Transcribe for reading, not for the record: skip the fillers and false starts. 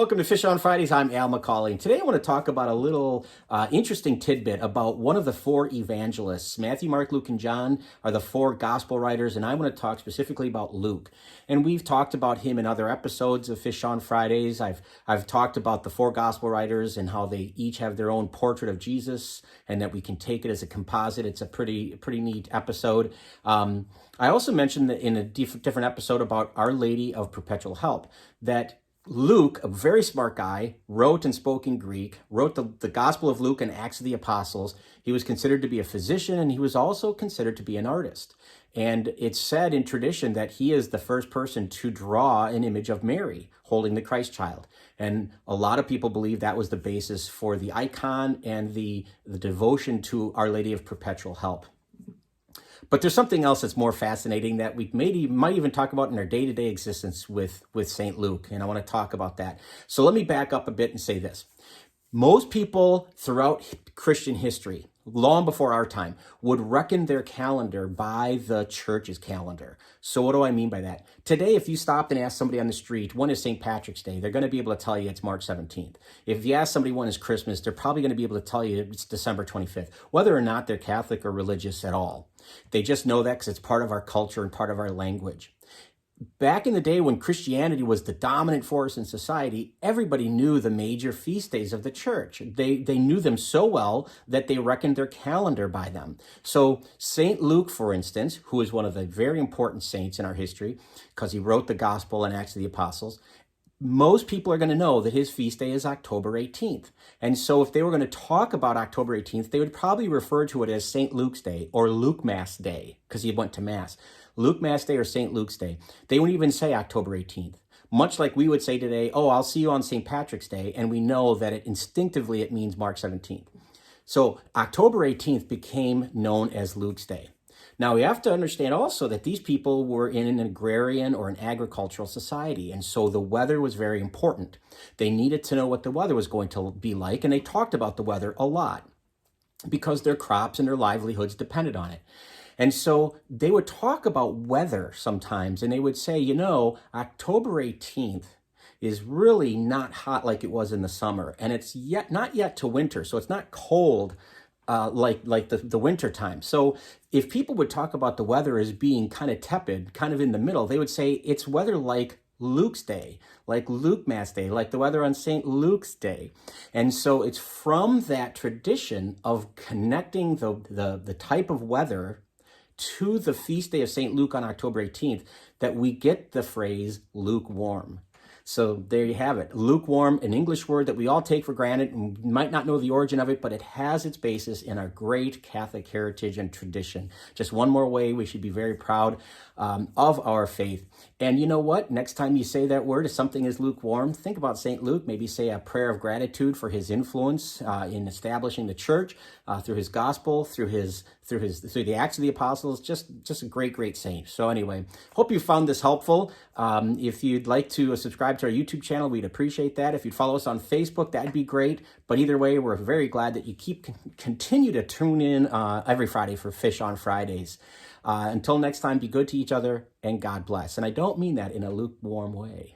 welcome to Fish on Fridays. I'm Al McCauley. And today I want to talk about a little interesting tidbit about one of the four evangelists. Matthew, Mark, Luke, and John are the four gospel writers, and I want to talk specifically about Luke. And we've talked about him in other episodes of Fish on Fridays. I've talked about the four gospel writers and how they each have their own portrait of Jesus, and that we can take it as a composite. It's a pretty neat episode. I also mentioned that in a different episode about Our Lady of Perpetual Help, that Luke, a very smart guy, wrote and spoke in Greek, wrote the Gospel of Luke and Acts of the Apostles. He was considered to be a physician, and he was also considered to be an artist. And it's said in tradition that he is the first person to draw an image of Mary holding the Christ child. And a lot of people believe that was the basis for the icon and the devotion to Our Lady of Perpetual Help. But there's something else that's more fascinating that we might even talk about in our day-to-day existence with St. Luke, and I want to talk about that. So let me back up a bit and say this. Most people throughout Christian history, long before our time, would reckon their calendar by the church's calendar. So what do I mean by that? Today, if you stopped and asked somebody on the street, when is St. Patrick's Day? They're going to be able to tell you it's March 17th. If you ask somebody when is Christmas, they're probably going to be able to tell you it's December 25th, whether or not they're Catholic or religious at all. They just know that because it's part of our culture and part of our language. Back in the day when Christianity was the dominant force in society, everybody knew the major feast days of the church. They knew them so well that they reckoned their calendar by them. So St. Luke, for instance, who is one of the very important saints in our history because he wrote the Gospel and Acts of the Apostles, most people are going to know that his feast day is October 18th. And so if they were going to talk about October 18th, they would probably refer to it as St. Luke's Day or Luke Mass Day because he went to Mass. Luke Mass Day or St. Luke's Day. They wouldn't even say October 18th. Much like we would say today, oh, I'll see you on St. Patrick's Day. And we know that instinctively it means March 17th. So October 18th became known as Luke's Day. Now, we have to understand also that these people were in an agrarian or an agricultural society, and so the weather was very important. They needed to know what the weather was going to be like, and they talked about the weather a lot because their crops and their livelihoods depended on it. And so they would talk about weather sometimes, and they would say, October 18th is really not hot like it was in the summer, and it's not yet to winter, so it's not cold like the winter time. So if people would talk about the weather as being kind of tepid, kind of in the middle, they would say it's weather like Luke's Day, like Luke Mass Day, like the weather on St. Luke's Day. And so it's from that tradition of connecting the type of weather to the feast day of St. Luke on October 18th that we get the phrase lukewarm. So there you have it. Lukewarm, an English word that we all take for granted and might not know the origin of it, but it has its basis in our great Catholic heritage and tradition. Just one more way we should be very proud of our faith. And you know what? Next time you say that word, if something is lukewarm, think about St. Luke. Maybe say a prayer of gratitude for his influence in establishing the church through his gospel, through the Acts of the Apostles. Just a great saint. So anyway, hope you found this helpful. If you'd like to subscribe to our YouTube channel, we'd appreciate that. If you'd follow us on Facebook, that'd be great. But either way, we're very glad that you continue to tune in every Friday for Fish on Fridays. Until next time, be good to each other and God bless. And I don't mean that in a lukewarm way.